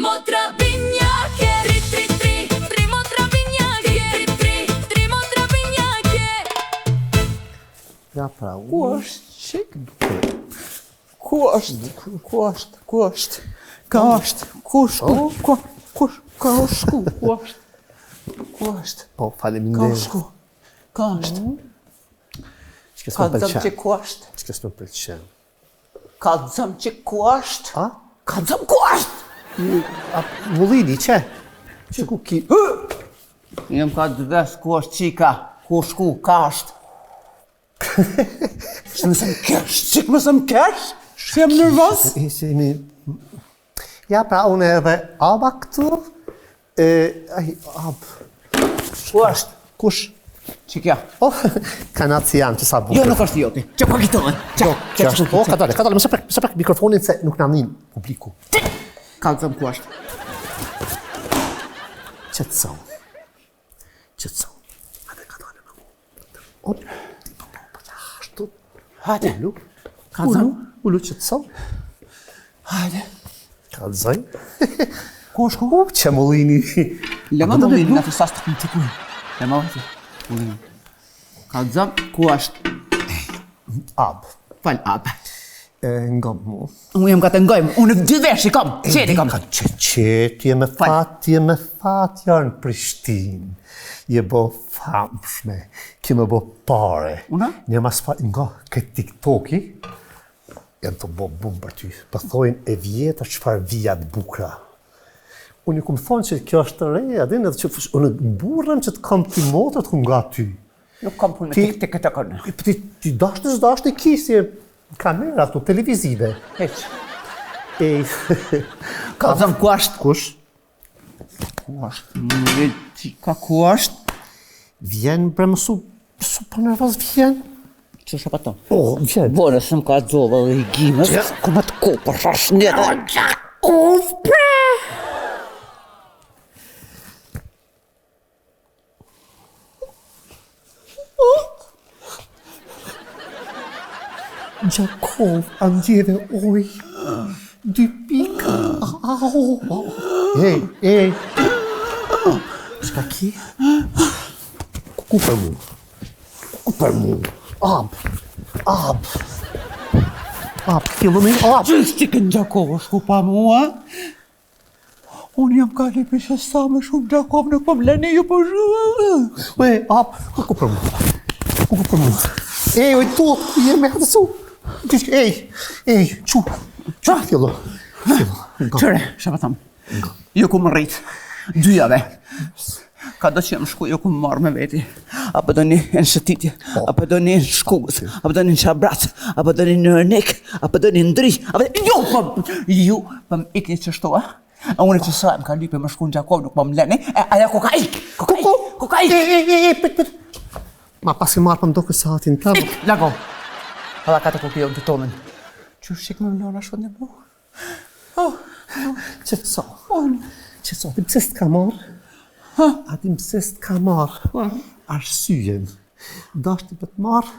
motra vignacche, tri tri tri, tri motra vignacche, tri tri, tri motra vignacche. Ja pra, Ku është qik? Ku është? Ka është? Ku është? po, Ka faleminderit. shku? Ka është? Që Ka zëm që ku është? Që s'më pëlqen. Ka zëm që ku është? A? Ka zëm ku është? Mullini, që? Që ku ki? Jem ka dëves ku është qika, ku shku, ka është. Që mësëm kesh, qik mësëm kesh? Që jem nervos? Ja pra, unë edhe aba këtu. Ab. Ku është? Kush? Qikja. Oh, kanaci janë që sa bukur. Jo, nuk është joti. Që pa kitohen. Që është? Oh, ka dole, mëse prek mikrofonin se nuk na nin publiku. Ka zëm ku është? Qetëson. Hajde, ka dole me mu. Op, ashtu. Hajde. Ulu. Ka zëm? Ulu qetëson. Hajde. Ka zëj. Ku është ku? Që mullini. Lema mullini nga të sastë të të kuj. Lema vëti. Mullini. Ka zëm ku është? Ab. Fal ab. Nga mu. Unë jem ka të ngojmë, unë dy vesh i kam, qeti kam. Ka qet, je me fat janë Prishtinë. Je bo famshme, ki me bo pare. Una? Një mas fa, nga këtë TikToki, janë të bo bum për ty. Pëthojnë e vjeta qëfar vijat bukra. Unë i kumë thonë që kjo është të reja, dhe edhe që unë burrem që të kam të motët ku nga ty. Nuk kam punë me tik të kërnë. Ti dashtë i kisje kamera të televizive. Heq. Ka zëm ku është? Kush? Ku është? Mëve qika ku është? Vjen bre më su për nervoz vjen. Që është apaton? Oh, vjen. Bore, së më ka dzova dhe i gjimës, ku më të kopër, shash njëtë. Uf, bre! Gjakov, andjeve oj, 2 pika, au, ej, shka ki? Ku për mu, ab, fillumi, ab. Që është që kënë Gjakov është ku pa mua? Unë jam ka lipi që sa me shumë Gjakov në kom lene ju për shumë. Ej, ab, ku për mu? Ej, oj, tu, jemi atë su. Ej, qu, fillo. Qëre, shëpa thamë, ju ku më rritë, 2 jave. Ka do që jem shku, ju ku më marrë me veti. Apo do një në shëtitje, apo do një në shkugës, apo do një në shabrac, apo do një në rënik, apo do një në ndri, ju për më ikni që shtoa. Unë që sa më ka lipe më shku në Gjakov, nuk më më lene, aja ku ka ik, Pit. Ma pasi marrë për mdo kësë hatin të Ik, lago. Alla ka të kukion të tonën. Që shik më mlona shod në mu? Qëtëso, ti pëse s'ka marrë? A ti pëse s'ka marrë? Arsyjen. Dashti për të marrë,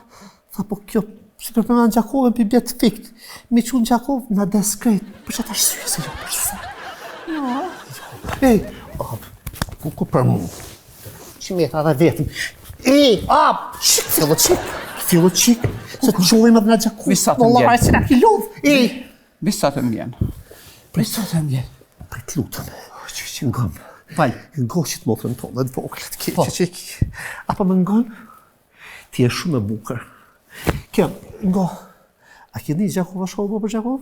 tha po kjo, si për përna në Gjakovën për bjetë fikt. Mi që në Gjakovë në deskret, për që të arsyje se jo përsa. Ej, ku për mu? Që mjetë adhe vetëm. Ej, fillo qik, se të gjullim edhe në Gjakovë. Visa të mbjen. Në që në kilov. Ej, Visa të mbjen. Prit lutëm. Që ngëm. Fal. Ngoshit motrën tonë, dhe voglet, keqe që ki. Apo më ngon, ti e shumë e bukër. Kjo, ngo, a ki një Gjakova shohë për Gjakov?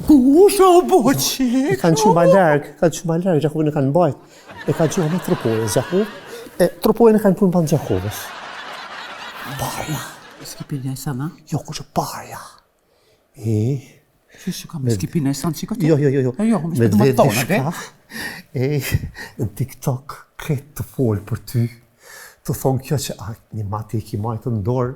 Ku shohë bo qik? E kanë që ma largë, Gjakovin e kanë bajt. E kanë që me Tropojës, Gjakov. Tropojën e kanë punë për në Gjakovës. Barja. Skipin e sana? Jo, ku që barja. Që kam skipin e sana qika të? Jo. Jo, Me me dhe tonë, shka. Në TikTok, kretë të folë për ty. Të thonë kjo që një mati e ki majtë në dorë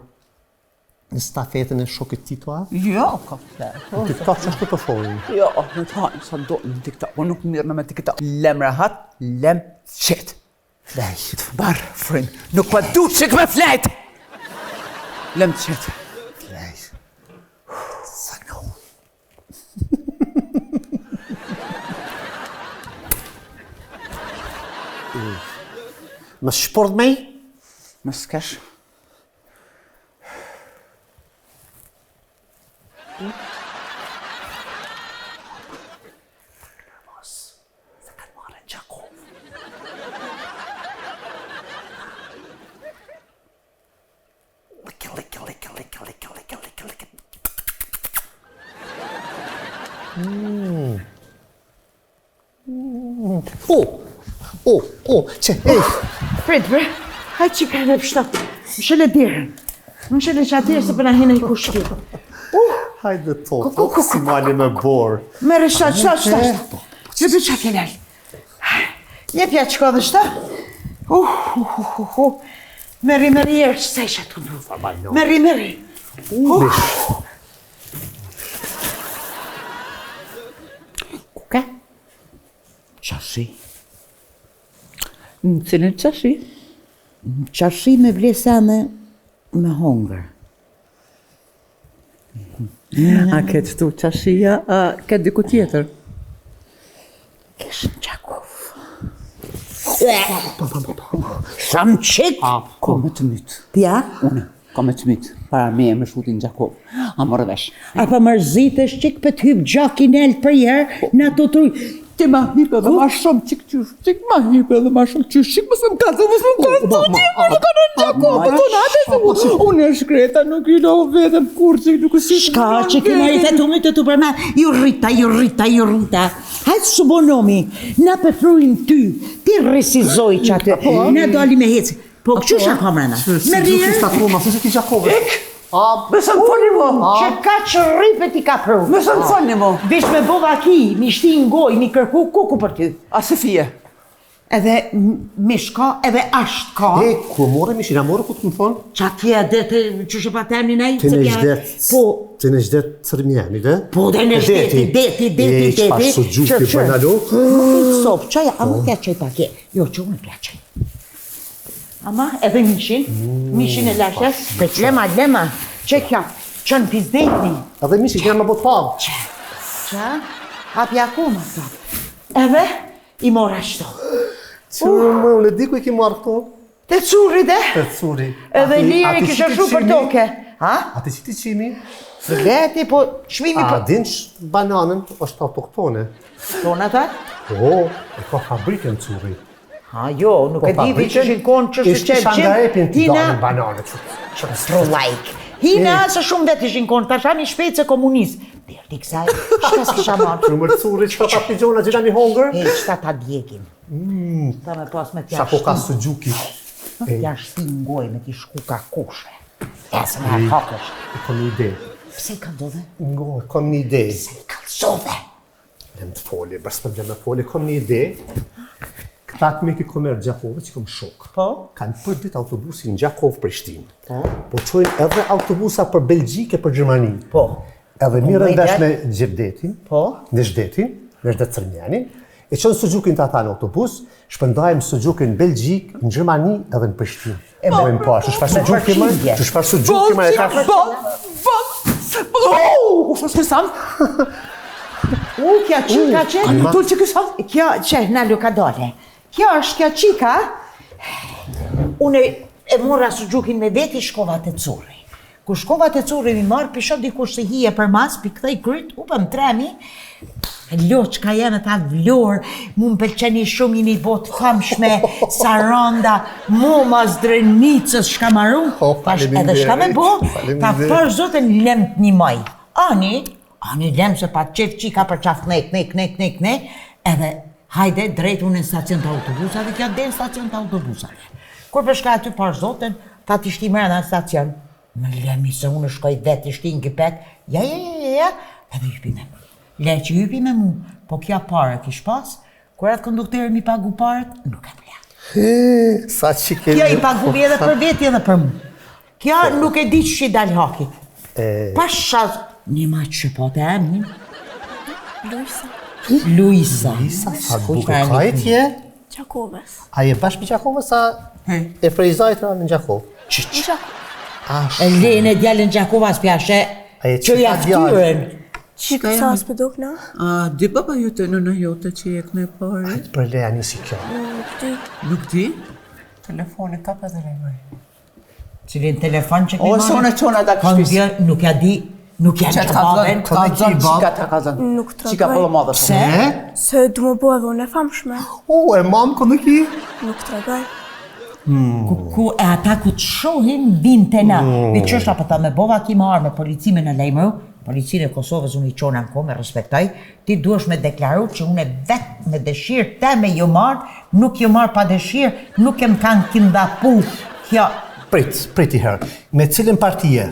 në stafetën e shokit ti të a? Jo, ka flerë. Në TikTok që është të folë? Jo, në të hajnë sa do në TikTok, po nuk mirë në me TikTok. Lem rahat, lem qetë. Flejt. Barë, frind, nuk pa du që këme flejt! Lem qetë. Flejt. Sa no. Më shport me? Më s'kesh. Se kanë marrë në Gjakov. Që, Prit, bre, hajtë që ka edhe pështat. Më shële dirën. Më shële që atirë se përna hinë i kushki. hajde to, si mali me borë. Mere shtat. Që për që fjellel. Një pja që ka dhe shta. Meri jërë që se isha të ndu. Meri. Kuka? Qashi. Në cilën qashi? Qashi me vlesane me hongër. A këtë tu qashia, a këtë diku tjetër? Keshë në Gjakov. Sham qik? Ko me të mytë. Tja? Une, ko me të mytë. Para me e me shutin Gjakov. A morë vesh. A pa mërzitesh qik për t'hyp gjakin el për jerë, në të truj. Ti ma hipe dhe ma shumë qik ma hipe dhe ma shumë qik mësë më kazu, nuk ka në Gjakov, unë e shkreta, nuk i lo vetëm kur që nuk si Shka që këna i të tumit të përma, ju rrita. Hajtë së bonomi, na pëthrujnë ty, ti rrisizoj që atë, na doli me heci. Po këqë shë kamrena? Me rrirë? Mësë më foni mo, Që ka që rripet i ka pru. mësë më foni mo. Vish me bova ki, mi shti në goj, mi kërku kuku për ty. A se fije? Edhe mishka, edhe asht ka. Ku morë mishin, a morë ku të më thonë? Qa tje dhe të që shë pa temni nej? Të në gjdet, Po, të në gjdet cërmjeni, dhe? po dhe në shteti, deti. Që pa së gjuki për në lo? Sop, qaj, a më kja qaj pake. Jo, që unë kja qaj. Ama, edhe mishin e lashes, për lema, që kja, që në pizdetni. Edhe mishin janë më botë pavë. Qa? Hapja kuma, ta. Edhe, i mora shto. Që më le di ku i ki marrë këto? Te curi dhe, Të curi. edhe lirë kisha shu për toke. Ha? Ati që ti qimi? Leti, po, shmimi A për... din që bananën është autoktone? Tona ta? Po, e ka fabrikën curi. Ha, jo, nuk e di vi që shinkon që shë Ishtë qepë nga epin t'i Hina, dalën bananët. trolajk. Hina, se shumë vetë i shinkon, ta shani shpejt se komunist. Dirë t'i kësaj, shka s'kisha marë. Që mërë curi, që ka ta pigjona gjena një hongër? E, qëta ta djekin. Ta me pas me t'ja Qa po ka së gjuki. T'ja shti ngoj me t'i shku ka kushe. Ja, se me hakësh. E kom një ide. Pse i ka do dhe? Ngo, kom një ide. Pse i ka zove? Lem të foli, bërës të blem me foli, kom një ide. Këta të me ki komerë Gjakove që kom shok. Po? Kanë për dit autobusin Gjakov Prishtinë. Po qojnë edhe autobusa për Belgjike, për Gjermani. Po. Edhe mirë ndesh me Gjevdetin, Po? në Zhdetin, në Zhdet Cërmjani, e qënë Suzukin të ata në autobus, shpëndajmë Suzukin në Belgjik, në Gjermani edhe në Prishtinë. E mojmë pa, që shfarë Suzuki më, që shfarë Suzuki më e ka... Kja qika që... Tu që kësa? Kjo që në Lukadole. Kjo është kjo qika. Une e mora së gjukin me veti shkova të curi. Ku shkova të curi mi marë, pisho dikush se hije për mas, pi këthej kryt, upëm tremi. Loqka jene ta vlorë, mu më pëlqeni shumë i një botë famshme, Saranda, mu mas drenicës shka maru. Edhe shka me bo, ta për zotën lem të një maj. Ani lem se pa qef qika për qaf nek, edhe hajde drejt unë në stacion të autobusave, kjo dhe në stacion të autobusave. Kur përshka aty par zoten, ta t'i shti mërë në stacion. Më lemi se unë shkoj vetë t'i shti në gipet, ja, edhe hypi me mu. Le që hypi me mu, po kja pare kish pas, kur atë kondukteri mi pagu parët, nuk e më le. Sa që ke... Kjo i pagu edhe për veti edhe për mu. Kjo nuk e di që shi dal hakit. Pasha, një ma që po të emin. Luisa. Sa buke ka e tje? Gjakovës. A je bashkë për Gjakovës, sa e frejzajtra në Gjakov? E lene djallën Gjakovas pjashe, që ja ftyren. Qika sa s'pëdok na? A, di baba jute në jote që jek në pare? Për leja një si kjo. Nuk di. Nuk di? Telefoni ka pas dhe lejmëri. Cilin telefon që O, sone qona da kështis. Nuk ja di, nuk ja Qëtë që ka baben. zënë, qika ta ka zënë. Nuk të Qika regoj. pëllë madhe. Pse? Se du më bo edhe unë e famshme. O, e mam kënë ki? Nuk të regoj. Ku e ata ku të shohin vinë të na. Dhe që është apëta me bova ki marrë me policimin e lejmëru, policinë e Kosovës unë i qona në ko, me respektoj, ti duesh me deklaru që unë vetë me dëshirë te me ju marrë, nuk ju marrë pa dëshirë, nuk e më kanë kindapu. Kjo, Prit i herë. Me cilin partije?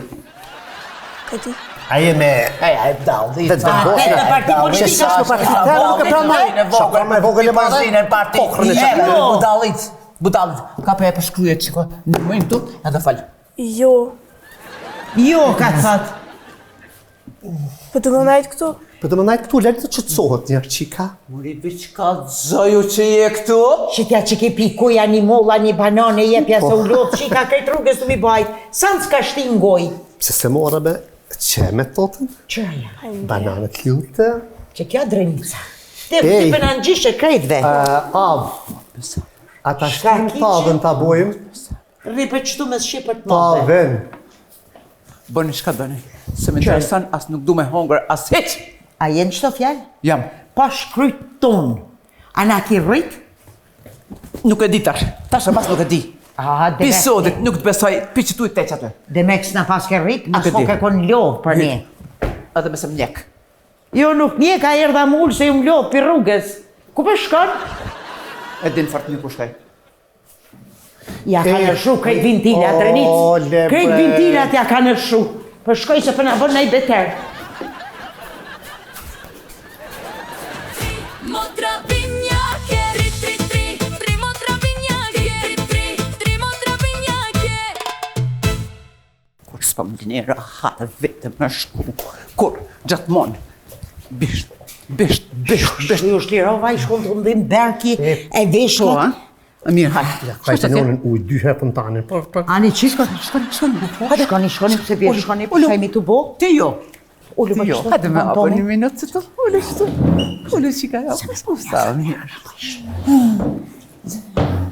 Këti. Aje me... E dal, dhe i Vetë ca. vendosja. me parti politike Sa s'po parti parti. nuk e pranoj. Sa ka me vogël e madhe? Në parti. Pokrën e Je, çakë. Budalit. Ka për e përshkruje qiko. Në mëjnë tu, edhe falë. Jo. jo, ka të thëtë. Po të më najtë këtu? Për të më najtë këtu, lërë të qëtësohet një qika. Muri biç ka zoju që je këtu? Qitja që ke pikuja një molla, një banane, jepja se u lotë, që ka krejt rrugës të mi bajt, sa në s'ka shtingoj? Pse se mora me që me totën? Qëja, Bananët ljute. që kjo drenica. Ti Ej. për në nëgjishe krejtve. Avë. Ata Shka shkim kiqe? tavën të bojmë. Rripe qëtu me shqipër të madhe. Tavën. Bëni shka bëni. Se me interesan as nuk du me hongër as heq. A jenë qëto fjallë? Jam. Pa shkryt tonë. A na ki rrit? Nuk e di tash. Tash e mas nuk e di. A, Pisodit nuk të besoj, pi që tu i teq atë. Dhe me kësë na pas ke rrit, Nuk as e po di. ke kon lodh për ne. Edhe me se mjek. Jo, nuk nje ka erdha mullë se ju më lodh për rrugës. Ku për shkon? E din fart një ku shkaj. Ja ka nërshu krejt vintilat, o, Renic. le Krejt bre. vintilat ja ka nërshu. Për shkoj se për na bën nej beter. Trimo travignacche, ri tri tri. Trimo travignacche, ri tri. Trimo travignacche. Kur s'pa më një rahat vetëm me shku. Kur, gjatmon. Bisht. Kështu ju shlirova, i shkon të ndim berki e Po, veshkët. a? E mirë, hajtë. Ka që njënën ujë dy herë për tanin. Ani qishko? Shkoni, pse bje, shkoni, shajmi të bo. Ti jo. Ullu Ti më jo. qëto. Hajde me apo një minutë që të ullu qëtu. Ullu që ka jo. Sa mirë.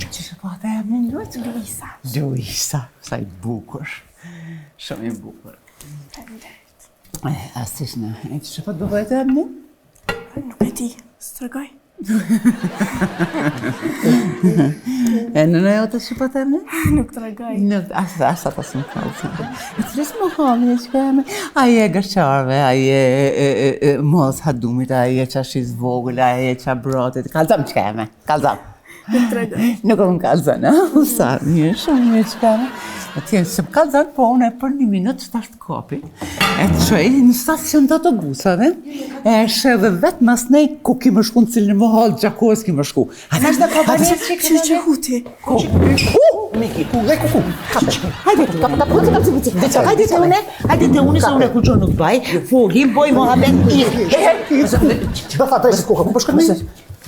Që që po atë e më minutë? Luisa. Sa i bukur. Shumë i bukur. Asish në. E që po të bëhet e më? Nuk e di. Së të regoj. E në në jo të që po të më? Nuk të regoj. Nuk, asa ta së më falë. E të resë më halë, që ka e me. Aje gërqarve, aje mos hadumit, aje qashis vogël, aje qa brotit. Kalzam që ka e me, kalzam. Nuk të regoj. Nuk më kalzan, a? Sa mirë, shumë mirë që ka e me. E tjenë që më kalzan, po unë e për një minutë që tashtë kopi. E të qoj në stacion të autobusave, e shëve vetë mas nej ku ki më shku në cilin më halë, gjakohës ki më shku. Nash në kompanjes që Që që huti? Miki, ku, dhe ku, Hajde të une, se une ku gjo nuk baj, folim, boj Mohamed i. Që fa të e si koha, ku për shkët me?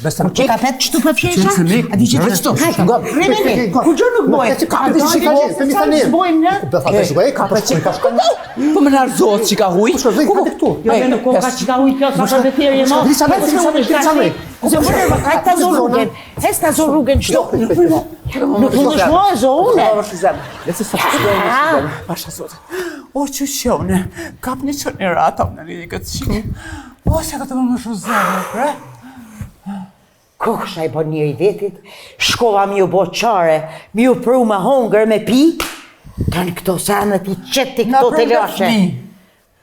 Besëm Që ka fet qëtu për fjesha? Qënë se me, A di që rëqë to, Hajde, remeni, ku gjo nuk boj. Ka të që ka gjithë, femi të një. Bojmë në? Be fa të e si koha, ka për shkët, ka shkët. Po më narzohet që ka huj? Ku shkët, hajde këtu. Jo, me nuk ka që ka ujtë kjo, sa për dhe thjerje ma. Drisa me, Se më nërë, hajtë ta zonë rrugën. Hes ta zonë rrugën qëto. Nuk më nëshmo e zonë. Lese sa të pasha zotë. O që shone, kap një qërë një rata më në një këtë qikë. O, se këtë më shu zemë, pre? Kokësha i po njëri vetit, shkova mi u bo qare, mi u pru me hongër me pi, kanë këto sanët i qeti këto të lashe.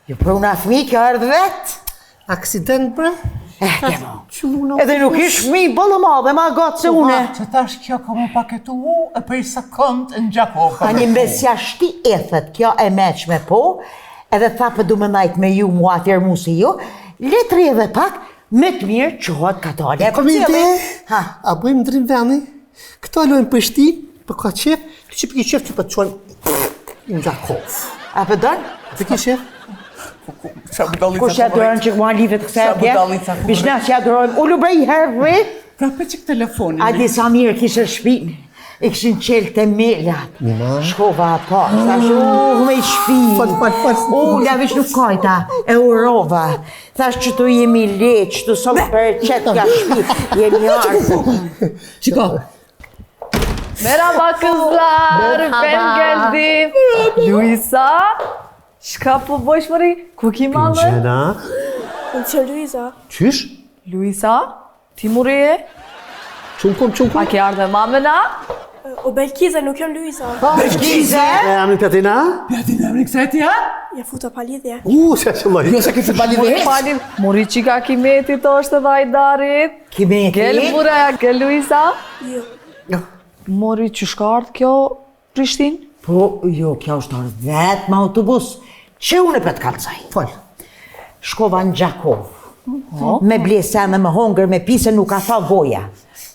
Ju pru na fmi, kjo ardhë vetë. Aksident, bre? Kemo. Edhe nuk ish mi bëllë madhe, ma gatë se une. Që tash kjo ka më paketu e për i sekund në Gjakov. Ta një mbesja shti ethet, kjo e meq me po, edhe tha për du me najt me ju mua atjer mu si ju, letri edhe pak, me të mirë qohat katale. E kom ide, Ha, a bëjmë ndrim veni, këto lojnë për shti, për ka qef, të që për ki qef që për të qonë në Gjakov. a për donë? Për ki qef? Kush ja dorën që mua livet kësa Sa atje? budallica, ku Bishna që ja dorën, ullu brej herë, Pra për që këtë telefonin. a di sa mirë kishë shpinë. I këshin qelë të melat. Shkova pa, thash, me i shpi. Fal. Lavish nuk kajta, e urova. Thash që tu jemi leq, tu som për qetë ka shpi, jemi arë. Qiko, Merhaba kızlar, ben geldim. Luisa, shka po bësh mëri? Ku ki mallë? Gjena. Unë që Luisa. Qysh? Luisa, ti muri e? Qunkum. A ke ardhe mamena? O Belkize, nuk jam Luisa. Belkize? E amin Pjatina? Pjatina më kësajti, ha? Ja futa pa lidhje. Se që loj. Jo se ke futbali dhe Falim, mori qika Kimetit është dhe Ajdarit. Kimeti? Gel buraja, gel Luisa. Jo. Mori që shka ardhë kjo Prishtin? Po, jo, kjo është orë vetë me autobus. Që unë e për të kalëzaj? Fal. Shkova në Gjakov. Me blesene, me hongër, me pise, nuk ka tha goja.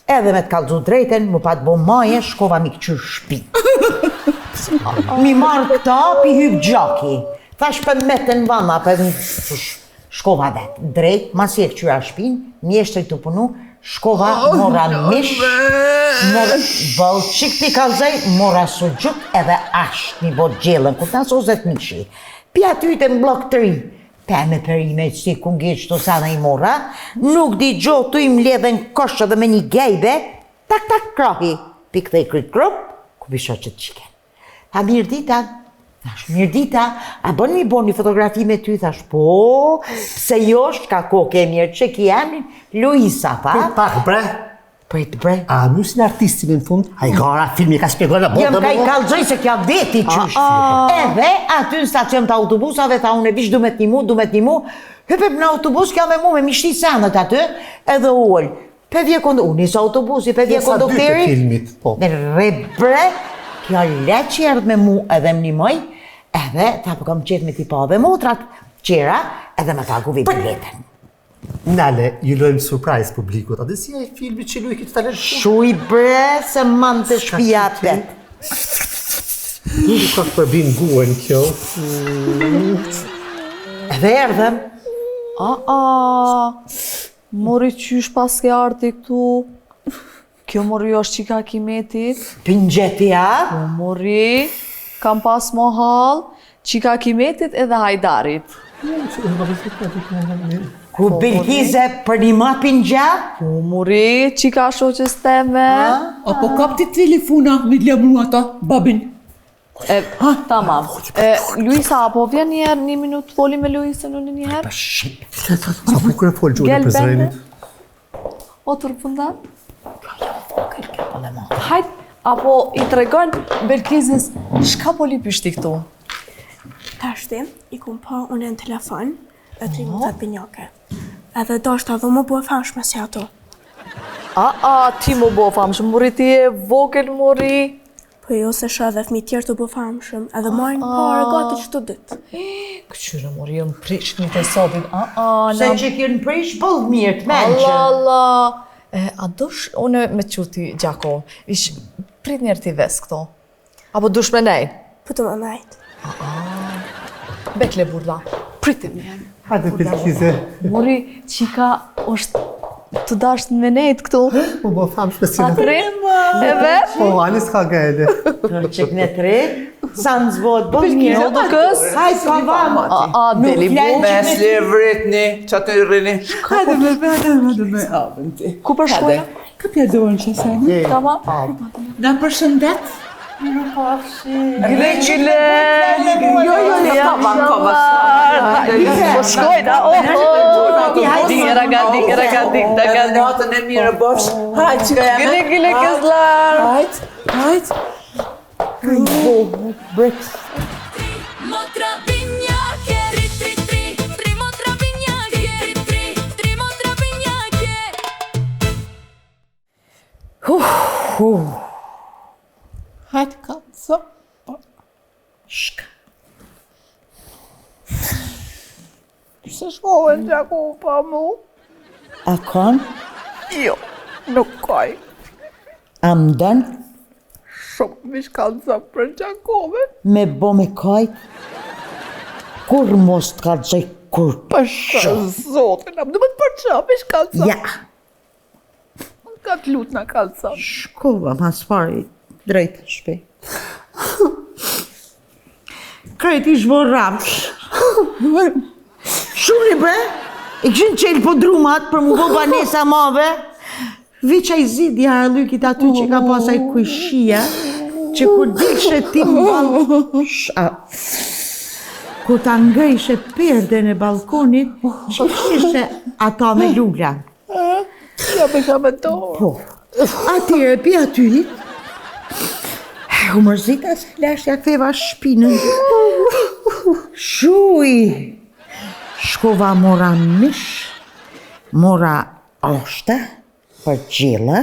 Edhe me të kalëzu drejten, më pa të bo maje, shkova mi këqyr shpi. Mi marrë këta, pi hyp gjaki. Thash për metën vana, për shkova vetë. Drejt, masi e këqyra shpin, mjeshtër të punu, shkova, mora mish, mora bëllë qik pi kalëzaj, mora sugjuk edhe ashtë një bot gjellën, ku të nësë ozet mishi. Pi aty të në blok 3. Peme perime si ku ngeq të sana i mora, nuk di gjotu i mledhen koshë dhe me një gejbe, tak krahi, pik dhe i kryt krop, ku bisho që të qiken. Tha mirë dita, thash mirë dita, a bën mi bo një fotografi me ty, thash po, pse jo shka koke e mirë që ki emrin, Luisa pa. Pak bre. Prit bre. A mysin artistin në fund? A i gara filmi ka spjegojnë a Jem ka i kalëzoj se kja veti qysh. Edhe aty në stacion të autobusave, tha unë e vish dumet një mu, hypep në autobus, kja me mu me mishti sanët aty, edhe ullë. Pe vje unë isë autobusi, pe vje kondukteri. Filmit, po. Me rebre, kja le që erdh me mu edhe më një mëj, edhe ta po kam qetë me tipa dhe motrat qera, edhe me pagu vi biletën. Nale, ju lojmë surprise publikut, a dhe si e filmi që luj këtë talent shumë? Shuj bre, se man të shpia vet. Nuk ka të përbin guen kjo. Edhe erdhem, Mori qysh pas ke arti këtu? Kjo mori është qika Kimetit? pinxetja, Mori, kam pas mohal, qika Kimetit edhe Hajdarit. ku Belkize për një ma pinxja, Mori, qika shoqës teme. Apo kap ti telefona me lemru ata, babin. Tamam. Luisa, apo vjen njerë një minut foli me Luisa në një herë? Sa bukur e folë gjurë Gel për bende? zrenit. O të rëpëndan? Hajt, apo i tregon Belkizës, shka po li pishti këtu? Tashti, i kum pa unë në telefon, e 3 minutat pinjake. Edhe do shta dhe më bua famshme si ato. Ti më bo famshëm, mori ti e vogël mori. Po jo se shë dhe fmi tjerë të bua famshëm, edhe marrin parë gati që të ditë. Këqyre mori, jë më prish një të sobin. se që kjërë në prish bëllë mirë të menqë. Allah. A dush unë me quti Gjako, ish prit njerë ti ves këto. Apo dush me nej? Po të më najtë. Bekle burla, pritim njerë. Hajde Belkize. Mori, qika është të dasht me nejt këtu. Po bo thamë shpesin. Atrim, e vetë. Po, anis ka gajle. Qek në 3, sa në zbot bëllë mirë. Jo do kës. Hajtë ka vamë. Deli bu. Me slevritni, që atë i rrini. Hajde me avën ti. Ku përshkoja? Këpja doën që se. Tama? Na përshëndet. Greqile! Jo, kova. Po shkojna, Dike raga, Natën e mirë bosh. Hajtë që ka janë. Gile këzlar. Hajtë. Motra vignacche, tri tri tri, tri motra vignacche, tri tri, tri motra vignacche. Hajtë ka të Shka. Se shkohen Gjako pa mu? A kon? Jo, nuk kaj. A më dënë? Shumë mi shkallëza për Gjakove. Me bo me kajt? Kur mos të kalëzoj kur Për zotin, am du më të përqa, mi shkallëza. Ja, Ka të lut në kallëza. shkova mas pari drejt shpe. Krejt ish bo ramsh. Shuri bre, i këshin qelë po drumat për mu bo banesa mave. Veqa I zidja arlykit aty që ka pasaj kujshia, që kur dishe ti kur ta ngëjshe perden e balkonit, që shishe ata me lula. Ja bëjka me to. Po, atyre pi aty, u mërzita se lashja ktheva shpinën. Shuj, shkova mora mish, mora ashta, për gjela,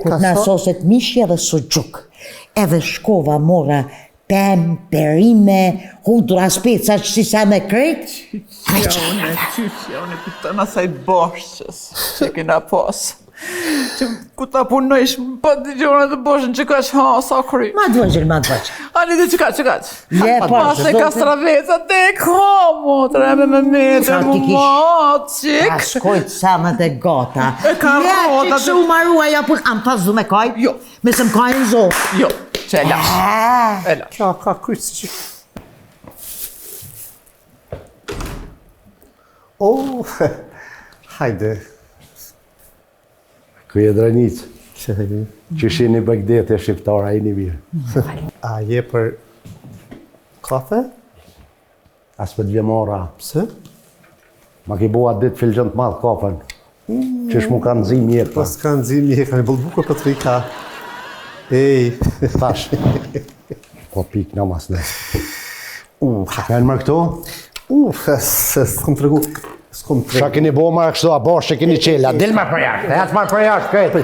ku nasoset mishja dhe sugjuk. Edhe shkova mora pem, perime, hudra speca që si sa me krejt. Qyshjone, këtën asaj boshqës që kena pas. Që ku ta punojsh pa dëgjona të boshën që ka që ha sa kry. Ma dvëgjër. Ani dhe që ka. Je, Pas e kastraveca te ka, motra me metë, mu qik. A shkojt samët e gata. E ka rota. Që u marua ja për kam pas du me kaj? Jo. Me se më kaj në zo. Jo, që e lash. E lash. Kjo ka kryqë që... Hajde. Kuj e dranic, Që që shini Bagdet e shqiptara I një mirë. A je për kafe? As për t'vje mora, Pse? ma ki bua ditë filgjën të madhë kafen, që shmu kanë zi mjekë. Pas kanë zi mje, kanë bëllë bukur për të rika. Ej. Tash, po pik në mas në. Kanë mërë këto? S'kom të regu. Qa keni bo marë kështu, a bosh që keni qela, dil marë për jashtë, hajtë marë për jashtë, këtë.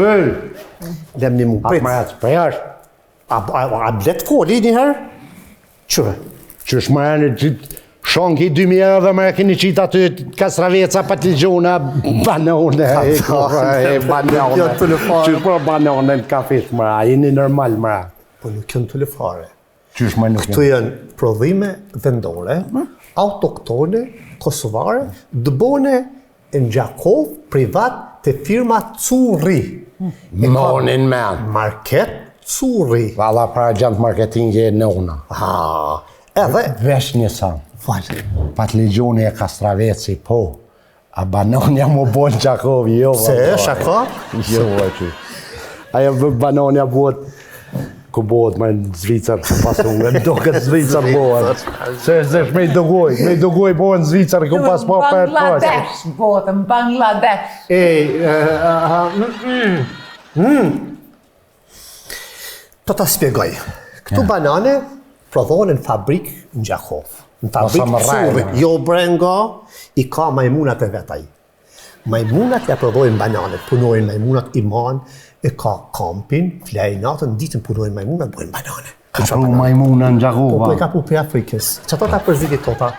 Ej, Lem një mu hajtë prit. marë jashtë për jashtë. A blet koli njëherë? Qërë? Që shmarë në gjithë, shonki 2000 euro dhe mërë keni qitë aty kastraveca, patiljona, banone, banone. Jo të lëfare. Që shmarë banone në kafe shmarë, a jeni normal mërë. Po nuk janë të lëfare. Që shmarë nuk Këto janë prodhime vendore, autoktone, kosovare, dëbone në Gjakov, privat të firma Curri. Monin men. Market Curri. Valla para gjantë marketingi e në una. Edhe, Vesh një sanë. falë, Patligjoni e kastraveci, po. A banonja mu bon Gjakovi, jo. se shaka? Jo, që. Aja banonja buhet, ku bohet me në Zvicër të pasunë, më do këtë Zvicër bohet. Se me I dogoj bohet në Zvicër, ku pas po për Bangladesh, botën, Bangladesh. To ta spjegoj. Këtu banane prodhohen në fabrikë në Gjakov. Në fabrikë më rrejnë, Curri. Jo brenga, I ka majmunat e vetaj. Majmunat ja prodhojnë bananet, punojnë majmunat Iman, e ka kampin, flej natën, ditën punojnë majmunat, bojnë banane. Ka pru majmuna në Po, Gjakova. e ka pu për Afrikës. Që ta përzidit tota.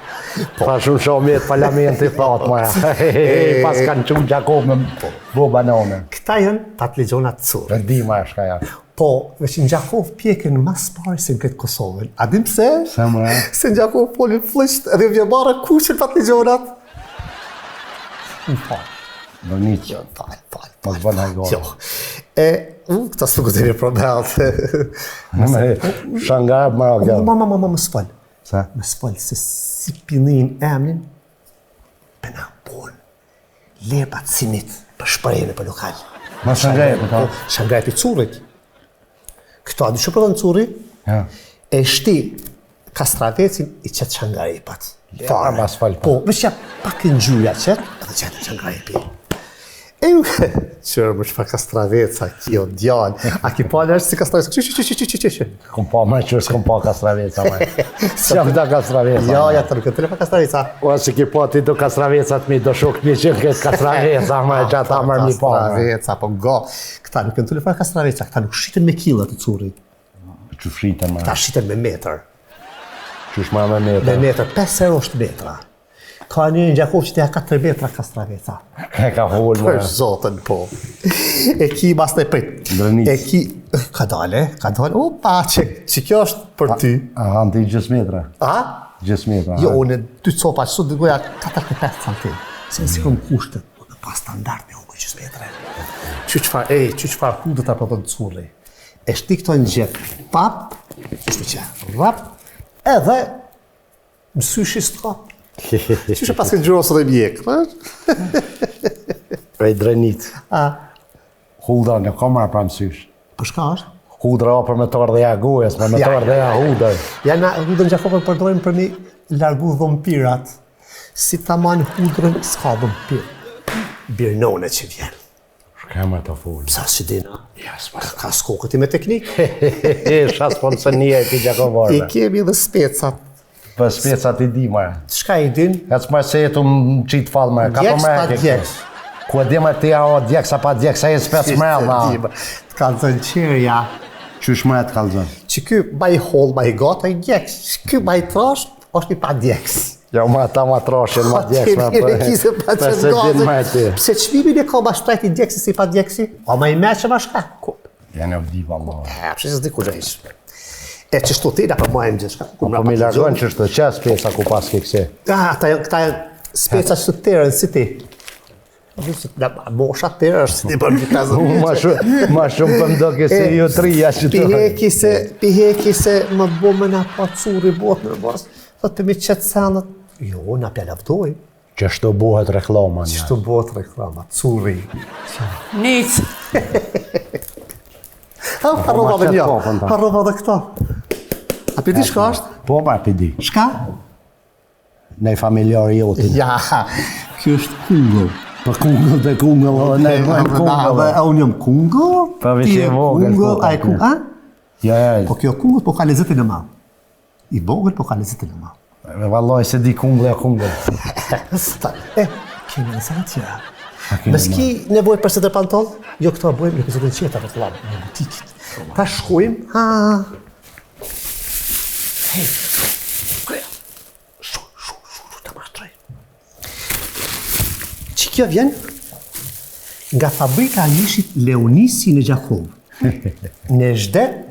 Pa shumë shomet parlamenti thot, ma. Pas kanë qënë Gjakov me bo banane. Këta janë patligjonat Curri. Vendima e shka ja. Po, veç në Gjakov pjekën mas pare se në këtë Kosovën. A dim pse? Se më e? Se në Gjakov folin flisht edhe vje marë kuqën patligjonat. Në falë. Do një që. Falë. Mos bën hajgore. Jo. Këta së nuk të një problemat. Shanga e më rogja. Më s'falë. Se? Më s'falë se si pinin emnin, për na bon lepat sinit për shprejnë për lokal. Ma Shangaj për ta? Shangaj për Currit. Këta dy që prodhën Curri, Ja. e shti kastravecin I qëtë Shangaj-pat. Ja, ma s'falë. Po, vështë ja pak në gjyja qëtë, edhe qëtë Shangaj-pi. E ju, qërë më shpa kastraveca, kjo djanë, a ki pale është si kastraveca, që. Kom pa më që s'kom pa kastraveca, ma. S'jam da kastraveca. Ja, të nuk e të lepa kastraveca. O, si ki pa ti do kastravecat mi, do shok mi që këtë kastraveca, ma, gjata mërë mi pa. Kastraveca, po go. Këta nuk e të lepa kastraveca, këta nuk shiten me killat të Currit. Që shritën, ma. Këta shiten me metër. Që shma me Me metë. metër, 5 euro është metra. Ka një në Gjakov që të ja 4 metra kastraveca. E ka hull, ma. Për zotën, po. E ki mas në prit. Drënic. E ki, ka dale. Opa, që kjo është për ty. A hanë ti gjës metra? A? Gjës metra. Jo, unë 2 copa që sot dhe goja 45 centim. Se si kom kushtet, në pa standart me unë që metre. Që qëfar ku dhe ta prodhon Curri. E shti këto në gjep, pap, shtu që, rap, edhe mësyshi s'ka. Që që pas këtë gjurosë dhe mjek, Prej Drenicë. Hudra në ka marrë pra mësysh. Për shka është? Hudra për me të ardheja gojës, me të ardheja hudër. Ja, na hudrën Gjakovën përdorim për mi largu dhompirat. Si ta manë hudrën, s'ka dhompir. Birnone që vjen. Shka me të full. Sa si dina? Ka skokët i me teknik. Shas sponsonia e ti Gjakovarve. I kemi dhe specat. Për specat i di, marë. Shka i din? Ka të marë se jetu më qitë falë, marë. Djeks pa djeks. Ku e di marë ti o djeksa pa djeksa e spec mrella. Të kanë zënë qerja. Qysh më e të kalëzën? Që ky baj hol, baj gata i djeks. Ky baj trash, është i pa djeks. Jo, ma ta ma trashin, ma djeks, ma për se din me ti. Pse qmimin e ka ma shtrajt i djeksi si pa djeksi? A ma i me që ma shka? Janë e vdi, valla. Pse që s'di ku gjejsh. E që shtu tina për mojmë gjithë shka. Po mi largon që është të qes pjesa ku pas ke kësi. Këta janë speca që të tërën si ti. Mosha tërë është si ti për një kazën. Ma shumë për mdo kësi ju trija që të... Piheki se më bëmë nga pa curi botë në bas. Dhe të mi qëtë sanët. Jo, nga pjalavdoj. Që shtu buhet reklama një. Qështu bëhet reklama, curi. Nic. Harrova dhe një, harrova dhe këta. A pidi shka është? Po, ma pidi. Shka? Nej familjari jotin. Ja, kjo është kungull. Për kungull dhe kungull, edhe ne bëjmë kungull. Unë jam kungull, Ti je kungull, a e kungull, Ja, Po kjo kungull po ka lezetin e ma. I vogël po ka lezetin e ma. vallaj se di kungull e kungull. Kemi në sa tjera. Nës ki nevoj për së pantol? Jo, këto bëjmë në këzotën qeta të lamë, në butikit. Ta shkojmë, ta mashtroj. Që kjo vjen nga fabrika e mishit Leonisi në Gjakov. Nezhdet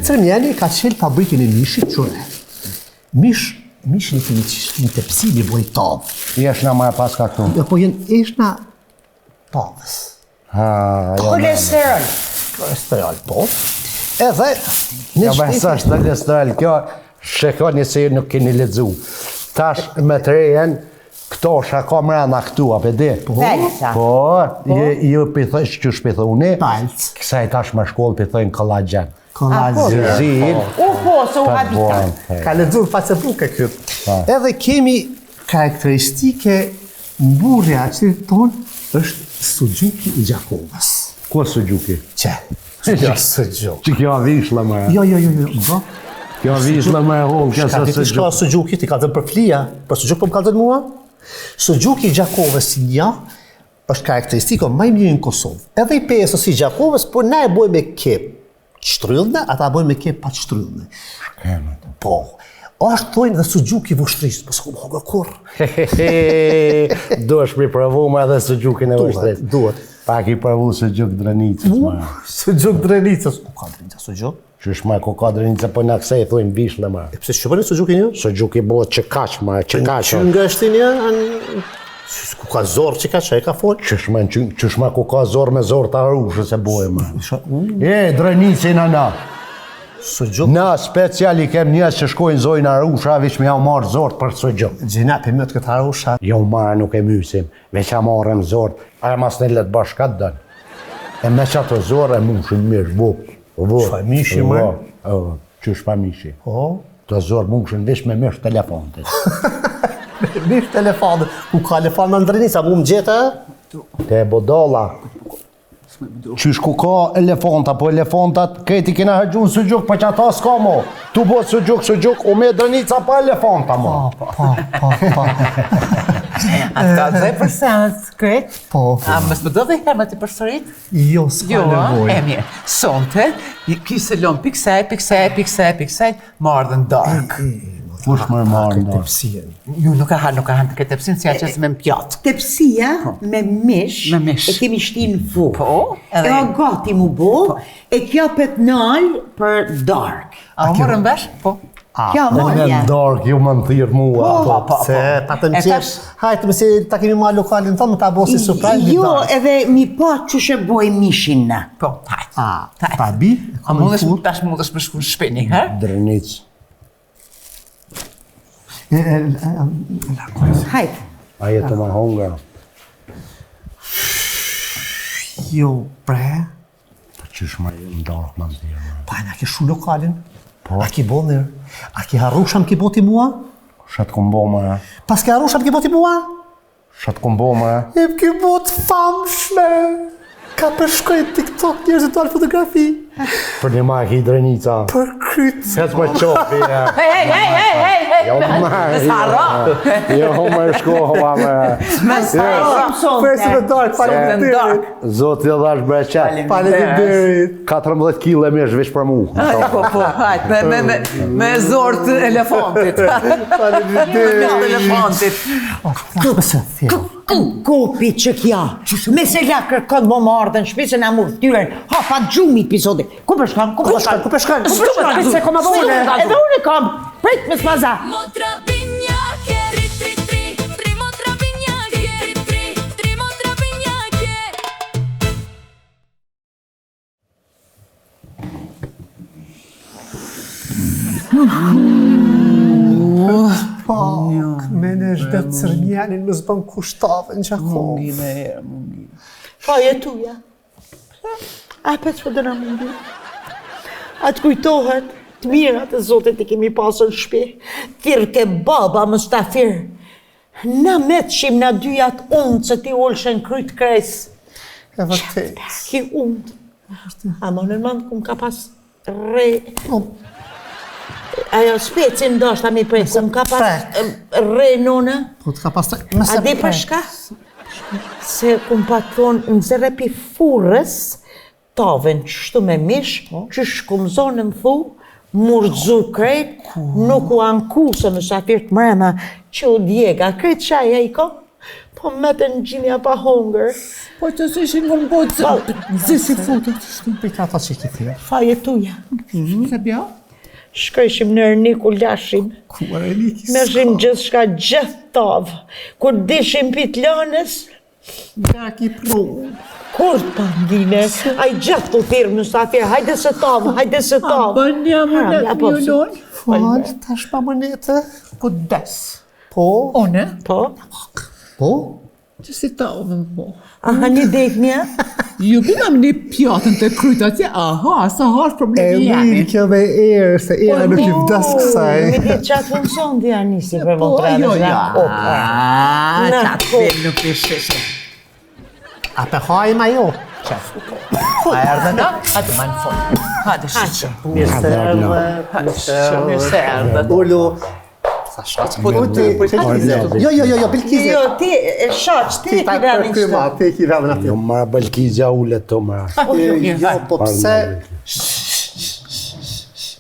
Cërmjani ka qelë fabrikën e mishit qëre. Mishin e kemi qishtin të pësimi boj tavë. Jesh nga ma e pas ka këtu. Po jenë esh nga tavës. Kolesterol. Kolesterol, po. Edhe Ja besa është të kolesterol, kjo shekoni se ju nuk keni ledzu. Tash me të rejen, këto shaka mrena këtu, a pëdi? Velsa. Po, ju pëthësh që shpithuni, Palc. kësaj tash me shkollë pëthëjnë kollagen. Kollagen. Zin, Se u habitan. Ka ledzu në Facebook e këtë. Edhe kemi karakteristike mburja që tonë është Suxhuki i Gjakovës. ku Suxhuki? Që? Suxhuki. Që kjo avishla me, Jo, bro. kjo avishla me hull, kjo Shka sa ti shka Suxhuki. Suxhuki, ti ka dhënë për flia, për Suxhuk po më ka dhënë mua? Suxhuki i Gjakovës si një, është karakteristiko më i mirë në Kosovë. Edhe i pesës i Gjakovës, por na e bojmë me kep qtryllne, ata bojmë me kep pa qtryllne. Po, është thojnë dhe Suxhuki vushtrisë, po s'ku më hogë kur. Duesh mi provu me edhe Suxhukin e vështret. Duhet. Pak i provu Suxhuk Drenicës, ma. Suxhuk Drenicës. Ku ka Drenica Suxhuk? Qysh ma ku ka Drenica, po në kësej thujnë bishla, ma. E pse shqipërin Suxhuki një? Suxhuki bëhet që kaq, ma, që kaq. Që nga është një, ku ka zorë që ka që e ka folë? Qysh ma ku ka zor me zor të arushë se bojë, ma. Drenicë na. Suxhuk? Na speciali kem njës që shkojnë zojnë arusha, veç me ja marrë zort për Suxhuk. Gjina, për më të këtë arusha. Jo marë nuk e mysim, veç ja marrëm zort, aja mas në letë bashkat dënë. E me që ato zore mushin mirë, vuk. Fa mishi, më? Qysh pa mishi. Po? Të zorë mushin veç me mish telefonit. Mish telefonit, ku ka telefon në Drenica, mu më gjeta? Te bodolla. Qysh ku ka elefonta, po elefontat, këti kena hëgjun Suxhuk, po që ata s'ka mo. Tu bo Suxhuk, u me Drenica pa elefonta mo. Po. Ata dhe për seans kretë? Po. A mës më do dhe herë më të përsërit? Jo, s'ka nevoj. E mirë. Sonte, kisë lon piksaj, mardhen dark. Kush më marrë në dorë? Tepsien. Ju nuk e hanë të këtë tepsin, si a qësë me më pjatë. Tepsia me mish, Me mish. e kemi shti në fuk. Po, edhe- E o gati mu bo, e kjo pët nalë për dark. A më morën vesh? Po. Kjo Unë morja. në dark, ju më në thirë mua. Po. Se ta të E më qesh, tash- hajtë më si ta kemi ma lokalin tonë, më ta bosi surprise. Jo, edhe mi po që shë boj mishin na. Po, hajtë. Ta bi, A tash mundesh me shku në shpini, he? Drenicë. Hajt. A jetë më hongra. Jo, bre. Po qysh ma ju ndarë ma zdirë, mërë. Pa, na ke shu lokalin. A ki bo nërë? A ki harru sham ki boti mua? Shatë kom bo, mërë. Pas ke harru sham ki boti mua? Shatë kom bo, mërë. E ki bot famshme. Ka përshkojt TikTok njerëzit të alë fotografi. Për një ma ki drenica. Për kryt. Hec më qofi, ja. Hey, Jo, mërë. Jo, mërë shkohova, mërë. Përsi me dark, faleminderit. Zotë i dhash bre qëtë. Faleminderit. 14 kg e mirë veç për mu. Po, hajt, me zorë të elefantit. Elefantit. Mëse thjerë. Kopi që kja, me se la kërkon më marrë në shpisën e murë tyren, hapa gjumi episodi. Ku përshkan? Se kom abone, edhe unë kam, prejt me s'maza. Motra vignacche, tri tri tri, tri motra vignacche, tri tri, tri motra vignacche. Pak, me në shdet cërmjanin në zbën kushtave në Gjakov. Faje tuja. A për që dëna mundi? A të kujtohet, të mirat e Zotit i kemi pasën shpi. Thirë ke baba më stafir. Na me të shim na dyjat unë që ti ullëshën kryt kres. E vërtet. Ki unë. A më në mandë kum ka pas re... Ajo specin ndoshta mi presëm, ka pas re nona. Po të ka pas të... A di për shka? Se kum pa thonë në zërepi furës, taven qështu me mish, që shkum zonë më thu, murëzu krejt, nuk u ankusë në shafirë të mrena, që u djega, krejt qaja i ka, po me të në gjinja pa hongër. Po të si ishin në mbojtë. Zisi futë, Pika ta që ki thjerë. faje tuja. Se bja? Shkojshim në rniku lashim. Kuar e likis. Mershim gjithë shka gjithë tavë. Kur dishim pitlanës, Nga ki pru. kur të pandine, a i gjithë të thirë në stafirë, hajde se tavë, hajde se tavë. Bën një mënet një lojnë. Falë, tash pa mënete. Po des. Po. One? Po, Po. Që si ta o dhe më po. aha një deknja, Ju bina më një pjatën të kryta që aha, sa harsh E problemi mirë jemi. kjo me erë, se era nuk i vdas kësaj. mi di qatë funksion të janë nisi për Po, montrane. jo, ja. Na, Qatë po. film nuk i sheshe. A pe hajmë ajo? A erdhe në? Hajde ma në fol. Hajde sheshe. Mirë se erdhe. Mirë se erdhe. Ullu. Sa shaqë. Po ti, jo, Bilkize. Jo, ti, shaq, ti e Ta ki rani kërkyma, shtë. ti ki vëllën aty. Jo mëra Belkizja ullet të mëra. Jo, po pse?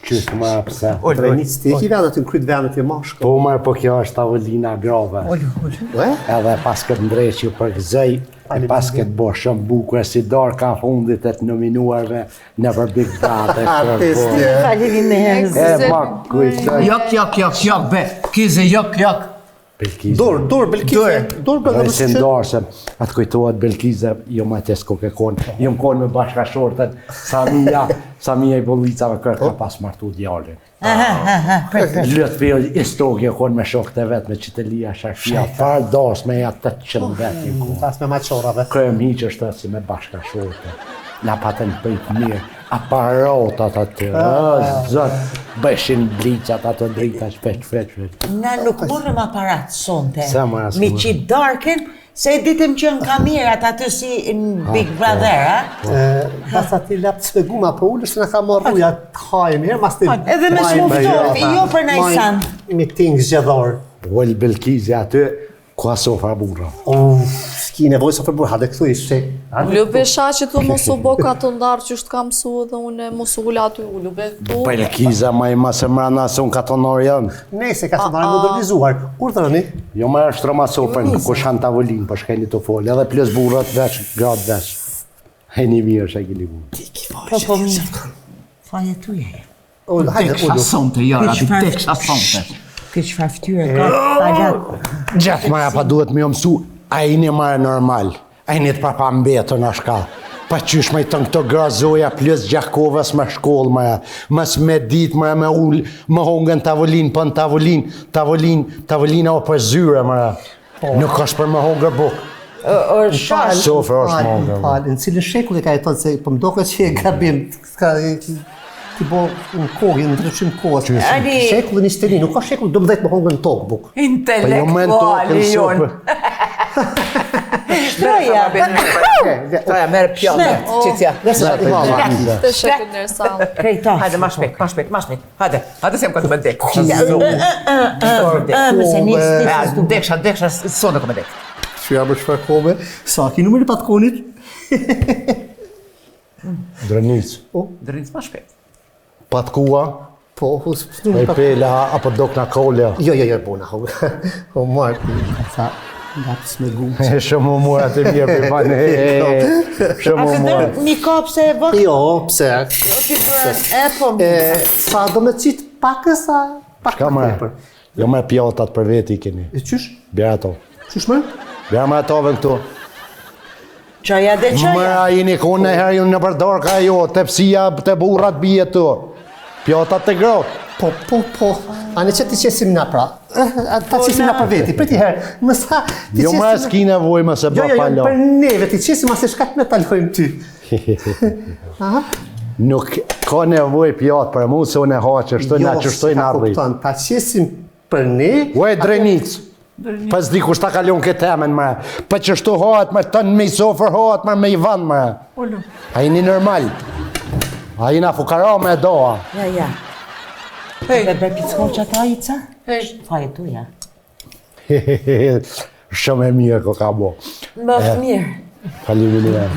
Qysh mëra pëse? Drejnic, ti ki vëllën aty në kryt vëllën aty mashkë. Po mëra po kjo është tavolina grave. Edhe pas këtë ndreqju për gëzej, e pas këtë bo shumë bukur, si darë ka fundit e të nominuarve në për Big Brother. Artisti. Faleminderit. E ma kujtoj. Jok, be. Kize, jok. Belkizja. Dur, Bilkize. Dur, Dhe si Bilkize. ndarë se atë kujtohet Belkize, jo ma të s'ko ke konë, jo më konë me bashkashortën, Samia i Bollicave kërë ka pas martu djallin. Lëtë për istogje konë me shokët e vetë me qitelia Shafia, farë dasë me ja 800 vetë një konë. Tas me maqorave. Kërëm hiqë është si me bashkashortën, na patën pëjtë mirë, aparatat aty, zëtë, bëshin blicat ato drita shpesh. Na nuk morëm aparat sonte. Sa mora Mi s'mora. qit darken, se e ditëm që në kamerat aty si në Big Brother, a? Pas ati lap të speguma, po ullë se në ka marruja të hajë mirë, mas të... Edhe me smuftofi, jo për najsan. Meeting zgjedhor. Ullë Belkizja aty, ku sofa burra. S'ki nevoj sa për burë, hade këtu ishte. Lupe shaqe tu mos u bo ka të ndarë që është kam su dhe une mos u ula ty u lupe tu. Belkiza ma i masë mrana se unë katonor janë. Nese ka të ndarë modernizuar. Urdhëroni. Jo ma është rëma sopën, ku shanë tavolinë, po shkeni të folë, edhe plus burrat veç, gratë veç. Hejni mirë që e kini burë. Po, faje tuja. Hajde, ullu. Sonte, jara, tek sonte. Këtë që faftyre ka palat. Gjatë maja pa duhet me jo mësu, a i një marë normal, a i një të papa mbetën a shka. Pa qysh me i të në këto grazoja plus Gjakovës me shkollë maja, mës me ditë maja me ullë, më hongën tavolinë, për në tavolina o për zyre maja. Nuk është për më hongër bukë. Shash. Sofer është monga. Në cilin shekull e ka jeton se po mdoket që e gabim, ti bo në kohë, në ndryshim kohës. Shekullin 21, nuk ka shekull 12 më hongën tokë buk. Intelektuali jonë. Shtroja. Shtroja, merë pjone. Qitja. Të shekut nërsa. Krejta. Hajde, ma shpejt. Hajde se jam këtë me dek. Mëse nisë. Deksha, sonë këtë me dek. Që jam është shfar kome, sa ki numëri patkonit? Drenic. Drenic ma shpejt. Patkua, Po, e pela, apo dokna kolja. Jo, bona, ho marë, sa, nga pës me gumë. Shumë më mura të mirë për bane. Shumë më mura. Një kopë se e vëk. Jo, pse? Sa do me qitë pakës, sa pak Shka më, jo me pjatat për veti keni. E qysh? Bja ato. Qysh më? Bja me atove këtu. Qaja dhe qaja. Mëra jini kone herë ju në përdarka jo, tepsia të burrat bije tu. Pjatat të grot. Po. Ane që ti qesim na pra. Ta qesim na për veti, për ti herë. Mësa, ti Jo më s'ki nevoj më se ba Jo, palo. për neve, ti qesim asë shkat me talojmë ty. Nuk ka nevoj pjat për mu se unë e haqë, shtoj na që shtoj në arri. Ta qesim për ne. Uaj drenic. Pas di kush ta kalon këtë temen më. Pa që shtu hahet më tënë me i sofer hahet më me i vanë më. A jeni normal. A jena fukara me doa. Ja. Dhe bërë pickon që ata i ca? Faje tu, ja. Shumë e mirë ko ka bo. Më mirë. Faleminderit.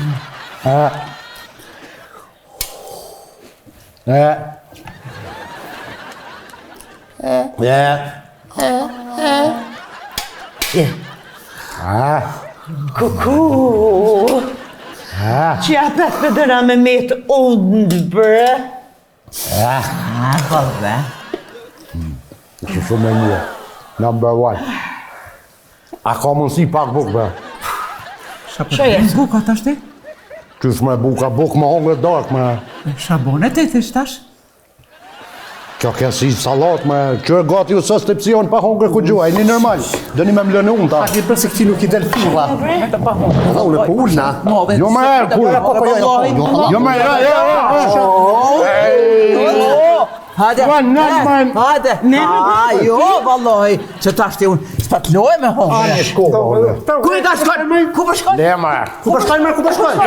Kuku. Që apet me dëna me metë undë bërë. Këllë. Shumë e mirë. Number 1. A ka mundësi pak buk, be? Shoje. Buka tash ti? Qysh me buka buk më hongre dark, me. Shabonet e të shtash? Kjo ke si salat, me. Qërë gati u sës të psion pa hongre ku gjua, e një normal. Dëni me mlënë unë ta. A di përse këti nuk i del filla. Dha unë po ullna. Jo me herë, kur. Jo me herë, Hajde, jo, valloj, që tash ti unë spatloj me hongre. Ku i ka shkojnë? Ku për shkojnë? Le me. Ku për shkojnë?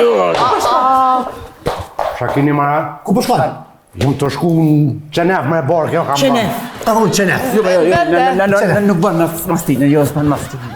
Shakini me. Ku për shkojnë? Unë të shku në Qenef me barë, kjo kam Qenef. Ta unë qenef. Nuk bën mastinë, jo s'bën mastinë.